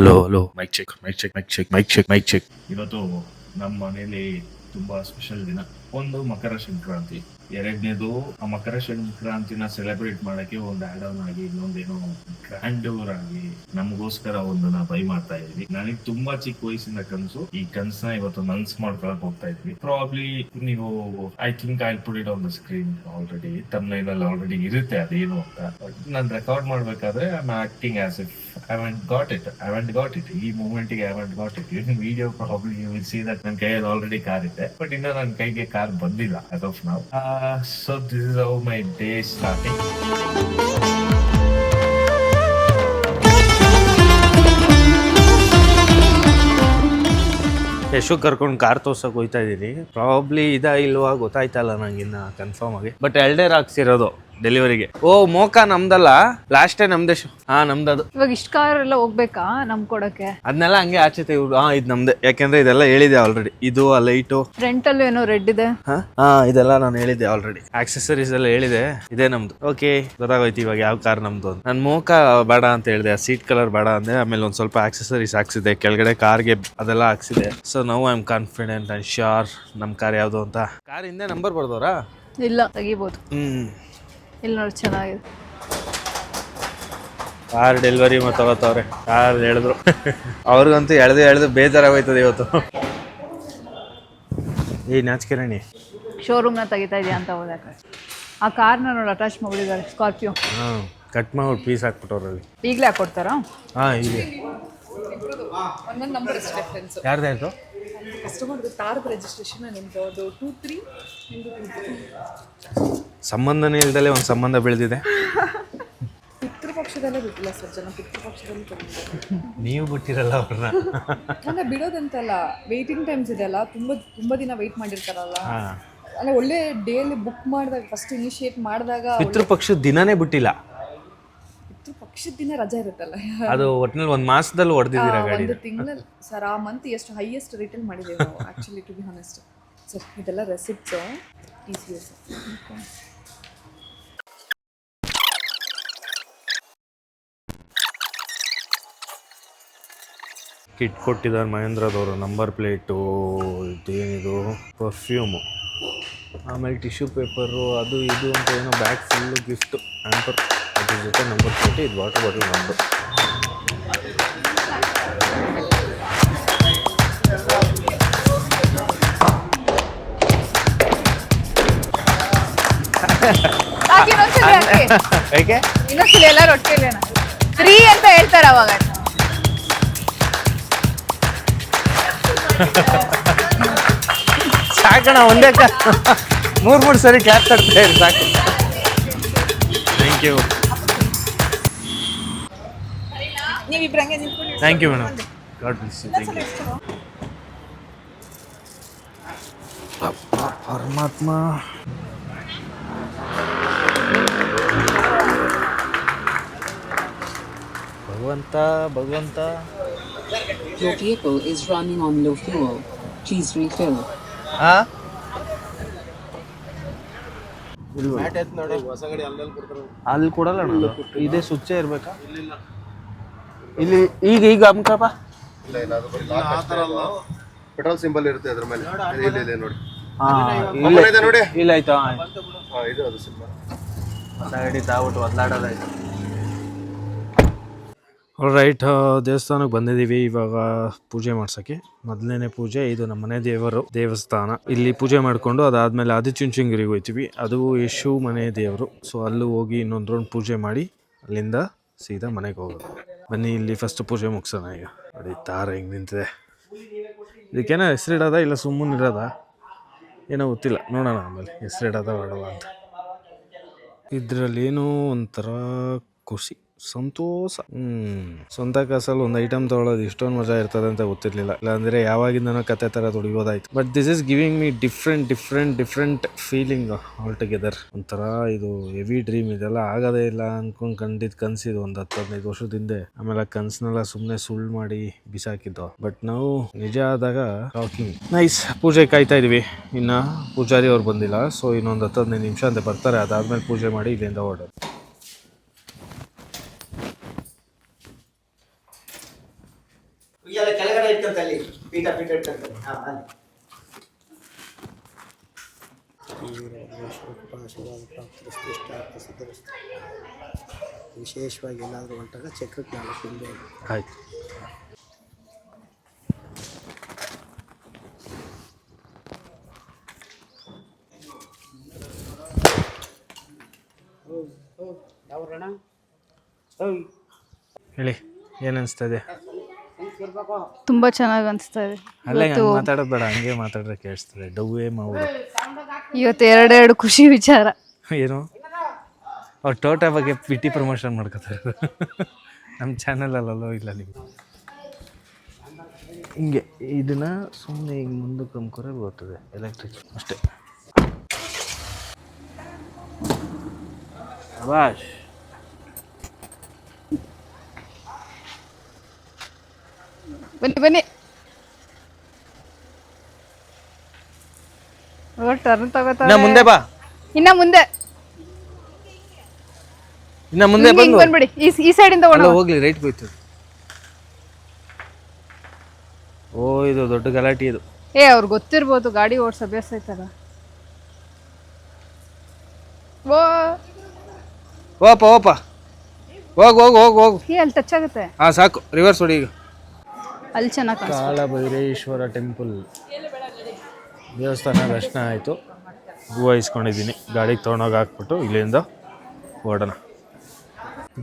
Hello mic check. ಇವತ್ತು ನಮ್ಮ ಮನೇಲಿ ತುಂಬಾ ಸ್ಪೆಷಲ್ ದಿನ. ಒಂದು ಮಕರ ಸಂಕ್ರಾಂತಿ, ಎರಡನೇದು ಆ ಮಕರ ಸಂಕ್ರಾಂತಿನ ಸೆಲೆಬ್ರೇಟ್ ಮಾಡಕ್ಕೆ ಒಂದು ಆಡ್ ಆನ್ ಆಗಿ ಇನ್ನೊಂದೇನೋ ಗ್ರ್ಯಾಂಡೂರ್ ಆಗಿ ನಮಗೋಸ್ಕರ ಒಂದನ್ನ ಬೈ ಮಾಡ್ತಾ ಇದ್ವಿ. ನನಗೆ ತುಂಬಾ ಚಿಕ್ಕ ವಯಸ್ಸಿನ ಕನಸು, ಈ ಕನಸನ್ನ ಇವತ್ತು ನನ್ಸ್ ಮಾಡ್ಕೊಳಕ್ ಹೋಗ್ತಾ ಇದ್ವಿ. ಪ್ರಾಬ್ಲಿ ನೀವು I think I put it on the screen already, thumbnail ಅಲ್ಲಿ ಆಲ್ರೆಡಿ ಇರುತ್ತೆ ಅದೇನು ಅಂತ. ನಾನು ರೆಕಾರ್ಡ್ ಮಾಡ್ಬೇಕಾದ್ರೆ I am acting as if I haven't got it. ಈ ಮೂಮೆಂಟ್ ಗೆ I haven't got it. In video probably you will see that ನನ್ನ ಕೈಯಲ್ಲಿ ಆಲ್ರೆಡಿ ಕಾರ್ ಇದೆ, ಬಟ್ ಇನ್ನ ನನ್ನ ಕೈಗೆ ಕಾರ್ ಬಂದಿಲ್ಲ as of now. So this is how my day is starting. Yashu ಕರ್ಕೊಂಡು ಕಾರ್ ತೋರ್ಸಕ್ ಹೋಯ್ತಾ ಇದೀನಿ. ಪ್ರಾಬ್ಲಿ ಇಲ್ವಾ ಗೊತ್ತಾಯ್ತಲ್ಲ ನಂಗಿನ್ನ ಕನ್ಫರ್ಮ್ ಆಗಿ, ಬಟ್ ಎಲ್ಡೇರ್ ಹಾಕ್ಸಿರೋದು ಡೆಲಿವರಿಗೆ. ಓ ಮೋಕ ನಮ್ದಲ್ಲ, ಲಾಸ್ಟ್ ನಮ್ದೇ. ನಮ್ದದು. ಇವಾಗ ಇಷ್ಟ ಕಾರ್ ಎಲ್ಲ ಹೋಗ್ಬೇಕಾ ನಮ್ ಕೊಡಕ್ಕೆ? ಅದನ್ನೆಲ್ಲ ಹಂಗೆ ಆಚೆ ಇದ್ ನಮ್ದೆ, ಯಾಕೆಂದ್ರೆ ಇದೆಲ್ಲ ಹೇಳಿದೆ ಆಲ್ರೆಡಿ. ಇದು ಆ ಲೈಟು ಫ್ರಂಟ್ ಅಲ್ಲೂ ಏನೋ ರೆಡ್ ಇದೆ. ಇದೆಲ್ಲ ನಾನು ಹೇಳಿದ್ದೆ ಆಲ್ರೆಡಿ. ಆಕ್ಸೆಸರೀಸ್ ಎಲ್ಲ ಹೇಳಿದೆ, ಇದೇ ನಮ್ದು. ಓಕೆ, ಗೊತ್ತಾಗೋಯ್ತು ಇವಾಗ ಯಾವ ಕಾರ್ ನಮ್ದು ಅಂತ. ನನ್ ಮೋಕ ಬೇಡ ಅಂತ ಹೇಳಿದೆ, ಸೀಟ್ ಕಲರ್ ಬೇಡ ಅಂದೆ. ಆಮೇಲೆ ಒಂದ್ ಸ್ವಲ್ಪ ಆಕ್ಸೆಸರೀಸ್ ಹಾಕ್ಸಿದೆ ಕೆಳಗಡೆ, ಕಾರ್ಗೆ ಅದೆಲ್ಲ ಹಾಕ್ಸಿದೆ. So now I am confident and sure ನಮ್ ಕಾರ್ ಯಾವ್ದು ಅಂತ. ಕಾರ್ ಹಿಂದೆ ನಂಬರ್ ಬರ್ದವ್ರಾ? ಇಲ್ಲ, ತೆಗಿಬಹುದು. ಇಲ್ಲಿ ನೋಡಿ, ಚೆನ್ನಾಗಿದೆ. Car delivery ತಗೋತವ್ರೆ. ಕಾರ್ ಹೇಳಿದ್ರು ಅವ್ರಿಗಂತೂ ಎಳ್ದು ಬೇಜಾರಾಗೋಯ್ತದೆ ಇವತ್ತು. ನಾಚಿಕೆರಣಿ ಶೋರೂಮ್ನ ತೆಗಿತಾ ಇದೆಯಾ ಅಂತ ಹೋದಾಗ ಆ ಕಾರ್ನ ನೋಡಿ ಅಟ್ಯಾಚ್ ಮಾಡಿದ್ದಾರೆ. ಸ್ಕಾರ್ಪಿಯೋ ಕಟ್ ಮಾಡಿ ಪೀಸ್ ಹಾಕ್ಬಿಟ್ಟವ್ರಲ್ಲಿ. ಈಗಲೇ ಹಾಕೊಡ್ತಾರಾ? ಇದೆ. ಒಂದೊಂದು ನಂಬರ್ ಎಷ್ಟು ಡಿಫರೆನ್ಸ್? ಯಾರ್ದಾಯ್ತು? ಕಸ್ಟಮರ್ದು ತಾರ್ಗ ರಿಜಿಸ್ಟ್ರೇಷನ್ ನಿಮ್ದು ಅದು 23 ನಿಮ್ದು 23. ಸಂಬಂಧನೇ ಇಲ್ದಲೇ ಒಂದು ಸಂಬಂಧ ಬೆಳೆದಿದೆ. ಪಿತೃಪಕ್ಷದಲ್ಲೇ ಬಿಟ್ಟಿಲ್ಲ ಸರ್ ಜನ, ಪಿತೃಪಕ್ಷದಲ್ಲಿ ತಗೊಂಡಿದ್ದಾರೆ. ನೀವು ಬಿಟ್ಟಿರಲ್ಲ ಅವ್ರನ್ನ. ಅಲ್ಲ ಬಿಡೋದಂತಲ್ಲ, ವೇಟಿಂಗ್ ಟೈಮ್ಸ್ ಇದೆಲ್ಲ, ತುಂಬ ದಿನ ವೆಯ್ಟ್ ಮಾಡಿರ್ತಾರಲ್ಲ. ಅಲ್ಲ ಒಳ್ಳೆ ಡೇಲಿ ಬುಕ್ ಮಾಡಿದಾಗ, ಫಸ್ಟ್ ಇನಿಷಿಯೇಟ್ ಮಾಡಿದಾಗ ಪಿತೃಪಕ್ಷದ ದಿನನೇ ಬಿಟ್ಟಿಲ್ಲ. ಪಿತೃಪಕ್ಷದ ದಿನ ರಜಾ ಇರುತ್ತಲ್ಲ, ಅದು ಒಟ್ಟಿನಲ್ಲಿ ಒಂದು ಮಾಸದಲ್ಲಿ ಹೊಡೆದಿದ್ದೀರಾ ಗಾಡಿ. ಒಂದು ತಿಂಗಳಲ್ಲಿ ಸರ್ ಆ ಮಂತ್ ಎಷ್ಟು ಹೈಯೆಸ್ಟ್ ರಿಟೇಲ್ ಮಾಡಿದ್ದೇವೆ ನಾವು actually, to be honest sir. ಇದೆಲ್ಲ ರೆಸಿಪ್ಟ್ಸು, TCS. ಕಿಟ್ ಕೊಟ್ಟಿದ್ದಾರೆ ಮಹೇಂದ್ರದವರು. ನಂಬರ್ ಪ್ಲೇಟು, ಇದೇನಿದು ಪರ್ಫ್ಯೂಮು, ಆಮೇಲೆ ಟಿಶ್ಯೂ ಪೇಪರು, ಅದು ಇದು ಅಂತ ಏನೋ ಬ್ಯಾಗ್ ಫುಲ್ಲು ಗಿಫ್ಟು ಆ್ಯಂಪರ್. ಅದ್ರ ಜೊತೆ ನಂಬರ್ ಪ್ಲೇಟು, ಇದು ವಾಟರ್ ಬಾಟಲ್ ನಮ್ಮದು. ಏಕೆ ಇನ್ನೊಂದ್ಸಲ ಎಲ್ಲರೂ ಒಟ್ಟಿಗೆ 3 ಅಂತ ಹೇಳ್ತಾರೆ ಅವಾಗ. ಸಾಕಣ, ಒಂದೇ ಮೂರು ಸರಿ ಕ್ಲಾಪ್ ತಡ್ತಾ ಇರಿ ಸಾಕು. Thank you. Thank you madam. God bless you. Thank you. ಪರಮಾತ್ಮ. ಭಗವಂತ. Your vehicle is running on low fuel. Please refill. ಅಲ್ಲಿ ಕೊಡಲ್ಲ ಅಣ್ಣ, ಇದೇ ಸ್ವಿಚ್ಚೇ ಇರ್ಬೇಕಾ? ಇಲ್ಲಿ ಈಗ ಅಮ್ಕಪ್ಪ ಪೆಟ್ರೋಲ್ ಸಿಂಬಲ್ ಇರುತ್ತೆ ಅದ್ರ ಮೇಲೆ. ಇಲ್ಲಿ ನೋಡಿ. ಇಲ್ಲ ಆಯ್ತಾ, ಇದು ಅದು ಸಿಂಬಲ್. ಸೈಡಿ ತಾಗ್ಬಿಟ್ಟು ಒದ್ದಾಡೋದಾಯ್ತು. ರೈಟ್, ದೇವಸ್ಥಾನಕ್ಕೆ ಬಂದಿದ್ದೀವಿ ಇವಾಗ ಪೂಜೆ ಮಾಡ್ಸೋಕ್ಕೆ. ಮೊದಲನೇ ಪೂಜೆ ಇದು, ನಮ್ಮ ಮನೆ ದೇವರು ದೇವಸ್ಥಾನ. ಇಲ್ಲಿ ಪೂಜೆ ಮಾಡಿಕೊಂಡು ಅದಾದಮೇಲೆ ಆದಿಚುಂಚನಗಿರಿಗೆ ಹೋಗ್ತೀವಿ. ಅದು ಯಶು ಮನೆ ದೇವರು. ಸೊ ಅಲ್ಲೂ ಹೋಗಿ ಇನ್ನೊಂದು ರೌಂಡ್ ಪೂಜೆ ಮಾಡಿ ಅಲ್ಲಿಂದ ಸೀದಾ ಮನೆಗೆ ಹೋಗೋದು. ಬನ್ನಿ ಇಲ್ಲಿ ಫಸ್ಟ್ ಪೂಜೆ ಮುಗಿಸೋಣ. ಈಗ ನೋಡಿ ತಾರ ಹೆಂಗೆ ನಿಂತಿದೆ. ಇದಕ್ಕೇನೋ ಹೆಸರಿಡೋದ ಇಲ್ಲ ಸುಮ್ಮನೆ ಇರೋದ ಏನೋ ಗೊತ್ತಿಲ್ಲ, ನೋಡೋಣ ಆಮೇಲೆ ಹೆಸರಿಡೋದ ಬೇಡವ ಅಂತ. ಇದರಲ್ಲೇನೋ ಒಂಥರ ಖುಷಿ, ಸಂತೋಷ. ಸ್ವಂತ ಕಾಸಲ್ಲಿ ಒಂದು ಐಟಮ್ ತೊಗೊಳೋದು ಇಷ್ಟೊಂದು ಮಜಾ ಇರ್ತದೆ ಅಂತ ಗೊತ್ತಿರಲಿಲ್ಲ. ಇಲ್ಲಾಂದರೆ ಯಾವಾಗಿಂದನೋ ಕತೆ ಥರ ದುಡಿಬೋದಾಯ್ತು. But this is giving me different feeling altogether. ಒಂಥರ ಇದು ಹೆವಿ ಡ್ರೀಮ್. ಇದೆಲ್ಲ ಆಗೋದೇ ಇಲ್ಲ ಅನ್ಕೊಂಡು ಕಂಡಿದ್ದು ಕನಸಿದು ಒಂದು 10-15 ವರ್ಷದ ಹಿಂದೆ. ಆಮೇಲೆ ಆ ಕನಸನ್ನೆಲ್ಲ ಸುಮ್ಮನೆ ಸುಳ್ಳು ಮಾಡಿ ಬಿಸಾಕಿದ್ದು. ಬಟ್ ನಾವು ನಿಜ ಆದಾಗ ಟಾಕಿಂಗ್ ನೈಸ್. ಪೂಜೆ ಕಾಯ್ತಾ ಇದೀವಿ, ಇನ್ನು ಪೂಜಾರಿ ಅವ್ರು ಬಂದಿಲ್ಲ. ಸೊ ಇನ್ನೊಂದು 10-15 ನಿಮಿಷ ಅಂತ ಬರ್ತಾರೆ. ಅದಾದ್ಮೇಲೆ ಪೂಜೆ ಮಾಡಿ ಇಲ್ಲಿಂದ ಹೊರಡೋದು. ವಿಶೇಷವಾಗಿ ಎಲ್ಲಾದರೂ ಹೊಂಟಾಗ ಚಕ್ರಕ್ಕೆ 4 ಹಿಂದೆ ಆಯ್ತು. ಹೇಳಿ ಏನು ಅನಿಸ್ತದೆ? ತುಂಬ ಚೆನ್ನಾಗಿ ಅನಿಸ್ತಾ ಇದೆ. ಅಲ್ಲೇ ಹಂಗೆ ಮಾತಾಡೋದು ಬೇಡ, ಹಂಗೆ ಮಾತಾಡ್ರೆ ಕೇಳಿಸ್ತದೆ. ಡವ್ವೇ ಮಾವು ಇವತ್ತು ಎರಡೆರಡು ಖುಷಿ ವಿಚಾರ. ಏನು ಅವ್ರು ಟೋಟಾ ಬಗ್ಗೆ ಪಿಟಿ ಪ್ರಮೋಷನ್ ಮಾಡ್ಕೋತಾರೆ. ನಮ್ಮ ಚಾನಲಲ್ಲೋ ಇಲ್ಲ ನೀವು ಹಿಂಗೆ ಇದನ್ನು ಸುಮ್ಮನೆ ಈಗ ಮುಂದಕ್ಕೆ ನಂಬ್ಕೊರೆ ಬರ್ತದೆ ಎಲೆಕ್ಟ್ರಿಕ್ ಅಷ್ಟೇ. ವಾಶ್ ಬನ್ನಿ ಬನ್ನಿ, ಟರ್ನ್ ತಗೋತಾರೆ. ಮುಂದೆ ಬಾ, ಇನ್ನ ಮುಂದೆ ಬಂದು ಬಂದ್ಬಿಡಿ. ಈ ಸೈಡ್ ಇಂದ ಹೋಗ್ಲಿ, ರೈಟ್ ಹೋಯ್ತದೆ. ಓ ಇದು ದೊಡ್ಡ ಗಲಾಟೆ ಇದು. ಅವ್ರಿಗೆ ಗೊತ್ತಿರ್ಬೋದು, ಗಾಡಿ ಓಡಿಸೋ ಅಭ್ಯಾಸ ಐತಲ್ಲ. ಓಪ ಹೋಗು ಹೋಗು ಹೋಗು ಹೋಗು. ಅಲ್ಲಿ ಟಚ್ ಆಗುತ್ತೆ. ಹಾಂ ಸಾಕು, ರಿವರ್ಸ್ ಹೊಡಿ. ಈಗ ಅಲ್ಲಿ ಚೆನ್ನಾಗಿ ಕಾಲಭೈರೇಶ್ವರ ಟೆಂಪಲ್ ದೇವಸ್ಥಾನ ದರ್ಶನ ಆಯಿತು. ಹೂವು ಇಸ್ಕೊಂಡಿದ್ದೀನಿ, ಗಾಡಿಗೆ ತೊಗೊಂಡೋಗಿ ಹಾಕ್ಬಿಟ್ಟು ಇಲ್ಲಿಂದ ಹೊರಡೋಣ.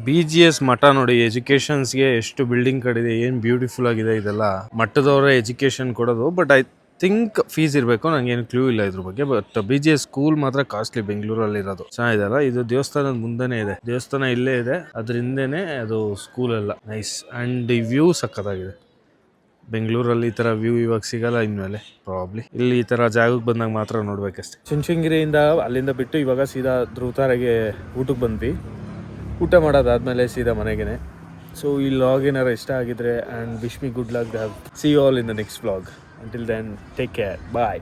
BGS ಮಠ ನೋಡಿ, ಎಜುಕೇಷನ್ಸ್ಗೆ ಎಷ್ಟು ಬಿಲ್ಡಿಂಗ್ ಕಡಿದೆ, ಏನು ಬ್ಯೂಟಿಫುಲ್ ಆಗಿದೆ. ಇದೆಲ್ಲ ಮಠದವರೇ ಎಜುಕೇಷನ್ ಕೊಡೋದು. ಬಟ್ ಐ ಥಿಂಕ್ ಫೀಸ್ ಇರಬೇಕು, ನನಗೇನು ಕ್ಲೂ ಇಲ್ಲ ಇದ್ರ ಬಗ್ಗೆ. ಬಟ್ BGS ಸ್ಕೂಲ್ ಮಾತ್ರ ಕಾಸ್ಟ್ಲಿ, ಬೆಂಗಳೂರಲ್ಲಿ ಇರೋದು. ಚೆನ್ನಾಗಿದೆಲ್ಲ. ಇದು ದೇವಸ್ಥಾನದ ಮುಂದೆನೇ ಇದೆ, ದೇವಸ್ಥಾನ ಇಲ್ಲೇ ಇದೆ, ಅದ್ರ ಹಿಂದೆನೇ ಅದು ಸ್ಕೂಲೆಲ್ಲ. ನೈಸ್. ಆ್ಯಂಡ್ ಈ ವ್ಯೂ ಸಖತ್ತಾಗಿದೆ. ಬೆಂಗಳೂರಲ್ಲಿ ಈ ಥರ ವ್ಯೂ ಇವಾಗ ಸಿಗಲ್ಲ ಇನ್ಮೇಲೆ ಪ್ರಾಬ್ಲಿ. ಇಲ್ಲಿ ಈ ಥರ ಜಾಗಕ್ಕೆ ಬಂದಾಗ ಮಾತ್ರ ನೋಡ್ಬೇಕಷ್ಟೆ. ಚುಂಚುಂಗಿರಿಯಿಂದ ಅಲ್ಲಿಂದ ಬಿಟ್ಟು ಇವಾಗ ಸೀದಾ ಧ್ರುವತಾರೆಗೆ ಊಟಕ್ಕೆ ಬಂದ್ವಿ. ಊಟ ಮಾಡೋದಾದ್ಮೇಲೆ ಸೀದಾ ಮನೆಗೇನೆ. ಸೊ ಈ ವ್ಲಾಗ್ ಏನಾರು ಇಷ್ಟ ಆಗಿದ್ರೆ and wish me good luck. See you all in the next vlog. Until then, take care. Bye.